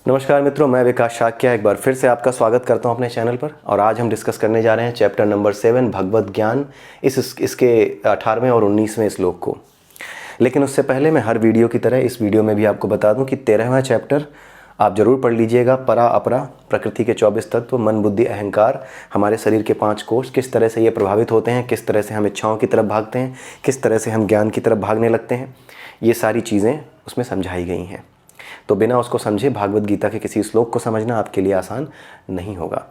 नमस्कार मित्रों, मैं विकास शाक्या एक बार फिर से आपका स्वागत करता हूं अपने चैनल पर। और आज हम डिस्कस करने जा रहे हैं चैप्टर नंबर 7 भगवत ज्ञान, इसके 18वें और 19वें श्लोक को। लेकिन उससे पहले मैं हर वीडियो की तरह इस वीडियो में भी आपको बता दूं कि 13वां चैप्टर आप ज़रूर पढ़ लीजिएगा। परा अपरा, प्रकृति के 24 तत्व, मन बुद्धि अहंकार, हमारे शरीर के 5 कोष, किस तरह से ये प्रभावित होते हैं, किस तरह से हम इच्छाओं की तरफ भागते हैं, किस तरह से हम ज्ञान की तरफ भागने लगते हैं, ये सारी चीज़ें उसमें समझाई गई हैं। तो बिना उसको समझे भागवत गीता के किसी श्लोक को समझना आपके लिए आसान नहीं होगा।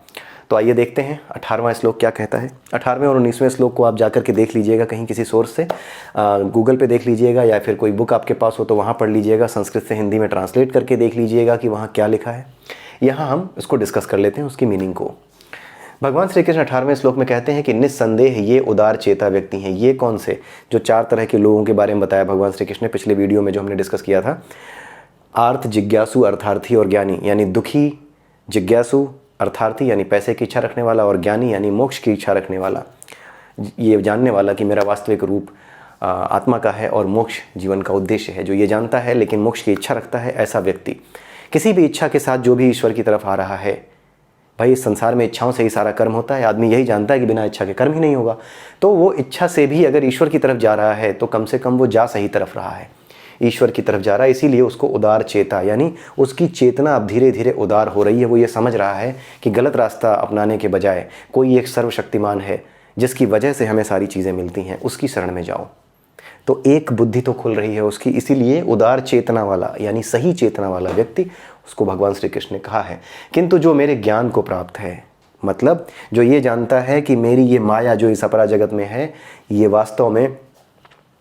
तो आइए देखते हैं 18वां श्लोक क्या कहता है। 18वें और 19वें श्लोक को आप जाकर के देख लीजिएगा कहीं किसी सोर्स से, गूगल पे देख लीजिएगा या फिर कोई बुक आपके पास हो तो वहाँ पढ़ लीजिएगा। संस्कृत से हिंदी में ट्रांसलेट करके देख लीजिएगा कि वहाँ क्या लिखा है। यहाँ हम इसको डिस्कस कर लेते हैं, उसकी मीनिंग को। भगवान श्री कृष्ण 18वें श्लोक में कहते हैं कि निस्संदेह ये उदार चेता व्यक्ति हैं। ये कौन से? जो 4 तरह के लोगों के बारे में बताया भगवान श्री कृष्ण ने पिछले वीडियो में जो हमने डिस्कस किया था। आर्थ, जिज्ञासु, अर्थार्थी और ज्ञानी, यानी दुखी, जिज्ञासु, अर्थार्थी यानी पैसे की इच्छा रखने वाला, और ज्ञानी यानी मोक्ष की इच्छा रखने वाला, ये जानने वाला कि मेरा वास्तविक रूप आत्मा का है और मोक्ष जीवन का उद्देश्य है। जो ये जानता है लेकिन मोक्ष की इच्छा रखता है, ऐसा व्यक्ति किसी भी इच्छा के साथ जो भी ईश्वर की तरफ आ रहा है। भाई इस संसार में इच्छाओं से ही सारा कर्म होता है। आदमी यही जानता है कि बिना इच्छा के कर्म ही नहीं होगा। तो वो इच्छा से भी अगर ईश्वर की तरफ जा रहा है तो कम से कम वो जा सही तरफ रहा है, ईश्वर की तरफ जा रहा है। इसीलिए उसको उदार चेता, यानी उसकी चेतना अब धीरे धीरे उदार हो रही है। वो ये समझ रहा है कि गलत रास्ता अपनाने के बजाय कोई एक सर्वशक्तिमान है जिसकी वजह से हमें सारी चीज़ें मिलती हैं, उसकी शरण में जाओ। तो एक बुद्धि तो खुल रही है उसकी। इसीलिए उदार चेतना वाला यानी सही चेतना वाला व्यक्ति, उसको भगवान श्री कृष्ण ने कहा है। किंतु जो मेरे ज्ञान को प्राप्त है, मतलब जो ये जानता है कि मेरी ये माया जो इस अपरा जगत में है, ये वास्तव में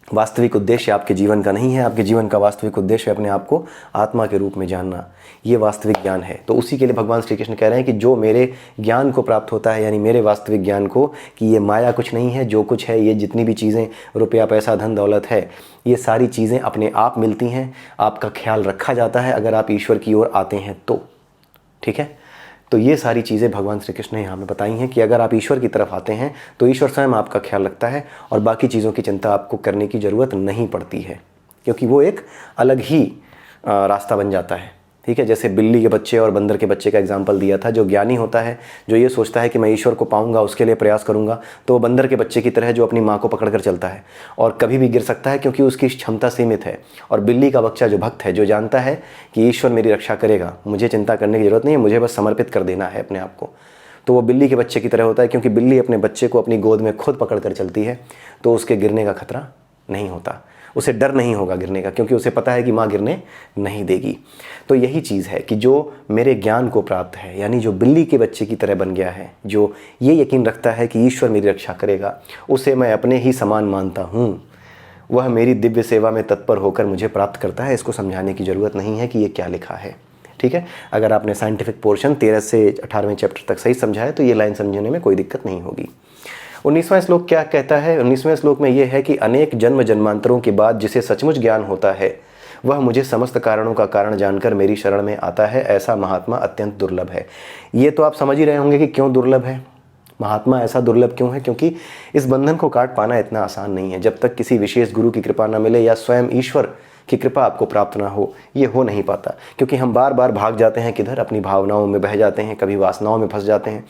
वास्तविक उद्देश्य आपके जीवन का नहीं है। आपके जीवन का वास्तविक उद्देश्य अपने आप को आत्मा के रूप में जानना, ये वास्तविक ज्ञान है। तो उसी के लिए भगवान श्री कृष्ण कह रहे हैं कि जो मेरे ज्ञान को प्राप्त होता है, यानी मेरे वास्तविक ज्ञान को, कि ये माया कुछ नहीं है, जो कुछ है, ये जितनी भी चीज़ें, रुपया पैसा धन दौलत है, ये सारी चीज़ें अपने आप मिलती हैं। आपका ख्याल रखा जाता है अगर आप ईश्वर की ओर आते हैं तो। ठीक है, तो ये सारी चीज़ें भगवान श्री कृष्ण ने यहाँ में बताई हैं कि अगर आप ईश्वर की तरफ आते हैं तो ईश्वर स्वयं आपका ख्याल रखता है और बाकी चीज़ों की चिंता आपको करने की ज़रूरत नहीं पड़ती है, क्योंकि वो एक अलग ही रास्ता बन जाता है। ठीक है, जैसे बिल्ली के बच्चे और बंदर के बच्चे का एग्जाम्पल दिया था। जो ज्ञानी होता है, जो ये सोचता है कि मैं ईश्वर को पाऊंगा, उसके लिए प्रयास करूंगा, तो वो बंदर के बच्चे की तरह जो अपनी माँ को पकड़कर चलता है और कभी भी गिर सकता है क्योंकि उसकी क्षमता सीमित है। और बिल्ली का बच्चा जो भक्त है, जो जानता है कि ईश्वर मेरी रक्षा करेगा, मुझे चिंता करने की ज़रूरत नहीं है, मुझे बस समर्पित कर देना है अपने आप को, तो वो बिल्ली के बच्चे की तरह होता है। क्योंकि बिल्ली अपने बच्चे को अपनी गोद में खुद पकड़ कर चलती है तो उसके गिरने का खतरा नहीं होता, उसे डर नहीं होगा गिरने का, क्योंकि उसे पता है कि माँ गिरने नहीं देगी। तो यही चीज़ है कि जो मेरे ज्ञान को प्राप्त है, यानी जो बिल्ली के बच्चे की तरह बन गया है, जो ये यकीन रखता है कि ईश्वर मेरी रक्षा करेगा, उसे मैं अपने ही समान मानता हूँ, वह मेरी दिव्य सेवा में तत्पर होकर मुझे प्राप्त करता है। इसको समझाने की ज़रूरत नहीं है कि ये क्या लिखा है। ठीक है, अगर आपने साइंटिफिक पोर्शन 13 से 18वें चैप्टर तक सही समझा है तो ये लाइन समझने में कोई दिक्कत नहीं होगी। 19वां श्लोक क्या कहता है? 19वें श्लोक में यह है कि अनेक जन्म जन्मांतरों के बाद जिसे सचमुच ज्ञान होता है, वह मुझे समस्त कारणों का कारण जानकर मेरी शरण में आता है। ऐसा महात्मा अत्यंत दुर्लभ है। ये तो आप समझ ही रहे होंगे कि क्यों दुर्लभ है, महात्मा ऐसा दुर्लभ क्यों है। क्योंकि इस बंधन को काट पाना इतना आसान नहीं है। जब तक किसी विशेष गुरु की कृपा न मिले या स्वयं ईश्वर की कृपा आपको प्राप्त ना हो, ये हो नहीं पाता। क्योंकि हम बार बार भाग जाते हैं किधर, अपनी भावनाओं में बह जाते हैं, कभी वासनाओं में फंस जाते हैं,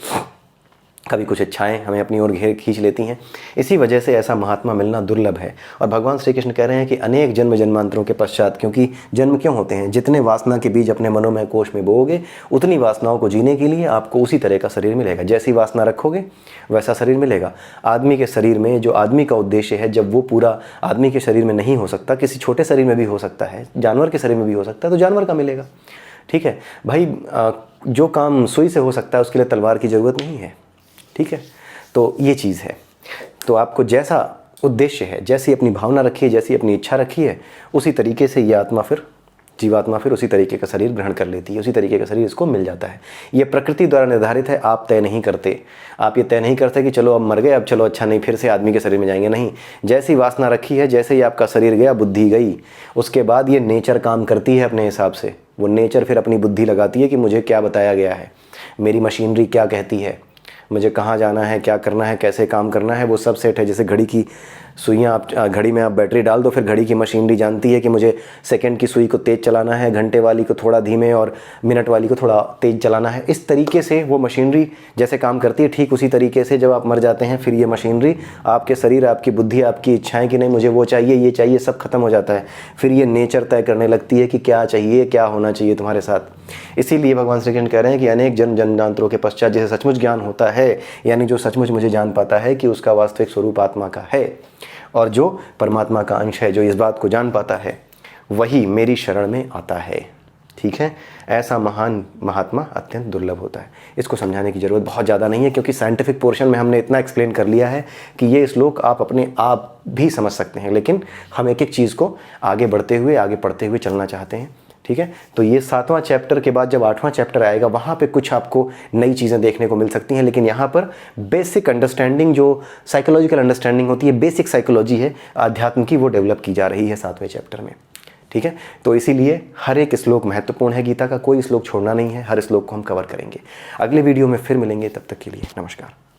कभी कुछ इच्छाएं हमें अपनी ओर घेर खींच लेती हैं। इसी वजह से ऐसा महात्मा मिलना दुर्लभ है। और भगवान श्री कृष्ण कह रहे हैं कि अनेक जन्म जन्मांतरों के पश्चात, क्योंकि जन्म क्यों होते हैं, जितने वासना के बीज अपने मनोमय कोश में बोओगे, उतनी वासनाओं को जीने के लिए आपको उसी तरह का शरीर मिलेगा। जैसी वासना रखोगे वैसा शरीर मिलेगा। आदमी के शरीर में जो आदमी का उद्देश्य है, जब वो पूरा आदमी के शरीर में नहीं हो सकता, किसी छोटे शरीर में भी हो सकता है, जानवर के शरीर में भी हो सकता है, तो जानवर का मिलेगा। ठीक है भाई, जो काम सुई से हो सकता है उसके लिए तलवार की ज़रूरत नहीं है। ठीक है, तो ये चीज़ है। तो आपको जैसा उद्देश्य है, जैसी अपनी भावना रखी है, जैसी अपनी इच्छा रखी है, उसी तरीके से ये आत्मा फिर, जीवात्मा फिर उसी तरीके का शरीर ग्रहण कर लेती है, उसी तरीके का शरीर इसको मिल जाता है। ये प्रकृति द्वारा निर्धारित है, आप तय नहीं करते। आप ये तय नहीं करते कि चलो अब मर गए, अब चलो अच्छा नहीं फिर से आदमी के शरीर में जाएंगे। नहीं, जैसी वासना रखी है, जैसे ही आपका शरीर गया, बुद्धि गई, उसके बाद ये नेचर काम करती है अपने हिसाब से। वो नेचर फिर अपनी बुद्धि लगाती है कि मुझे क्या बताया गया है, मेरी मशीनरी क्या कहती है, मुझे कहाँ जाना है, क्या करना है, कैसे काम करना है, वो सब सेट है। जैसे घड़ी की सुइयाँ आप घड़ी में आप बैटरी डाल दो, फिर घड़ी की मशीनरी जानती है कि मुझे सेकंड की सुई को तेज़ चलाना है, घंटे वाली को थोड़ा धीमे और मिनट वाली को थोड़ा तेज़ चलाना है। इस तरीके से वो मशीनरी जैसे काम करती है, ठीक उसी तरीके से जब आप मर जाते हैं फिर ये मशीनरी, आपके शरीर, आपकी बुद्धि, आपकी इच्छाएँ कि नहीं मुझे वो चाहिए, ये चाहिए, सब खत्म हो जाता है। फिर ये नेचर तय करने लगती है कि क्या चाहिए, क्या होना चाहिए तुम्हारे साथ। इसीलिए भगवान श्री कृष्ण कह रहे हैं कि अनेक जन्मांतरों के पश्चात जिसे सचमुच ज्ञान होता है, यानी जो सचमुच मुझे जान पाता है कि उसका वास्तविक स्वरूप आत्मा का है और जो परमात्मा का अंश है, जो इस बात को जान पाता है, वही मेरी शरण में आता है। ठीक है, ऐसा महान महात्मा अत्यंत दुर्लभ होता है। इसको समझाने की ज़रूरत बहुत ज़्यादा नहीं है, क्योंकि साइंटिफिक पोर्शन में हमने इतना एक्सप्लेन कर लिया है कि ये श्लोक आप अपने आप भी समझ सकते हैं, लेकिन हम एक एक चीज़ को आगे बढ़ते हुए, आगे पढ़ते हुए चलना चाहते हैं। ठीक है, तो ये 7वां चैप्टर के बाद जब 8वां चैप्टर आएगा, वहाँ पे कुछ आपको नई चीज़ें देखने को मिल सकती हैं, लेकिन यहाँ पर बेसिक अंडरस्टैंडिंग, जो साइकोलॉजिकल अंडरस्टैंडिंग होती है, बेसिक साइकोलॉजी है अध्यात्म की, वो डेवलप की जा रही है 7वें चैप्टर में। ठीक है, तो इसीलिए हर एक श्लोक महत्वपूर्ण है गीता का, कोई श्लोक छोड़ना नहीं है, हर श्लोक को हम कवर करेंगे। अगले वीडियो में फिर मिलेंगे, तब तक के लिए नमस्कार।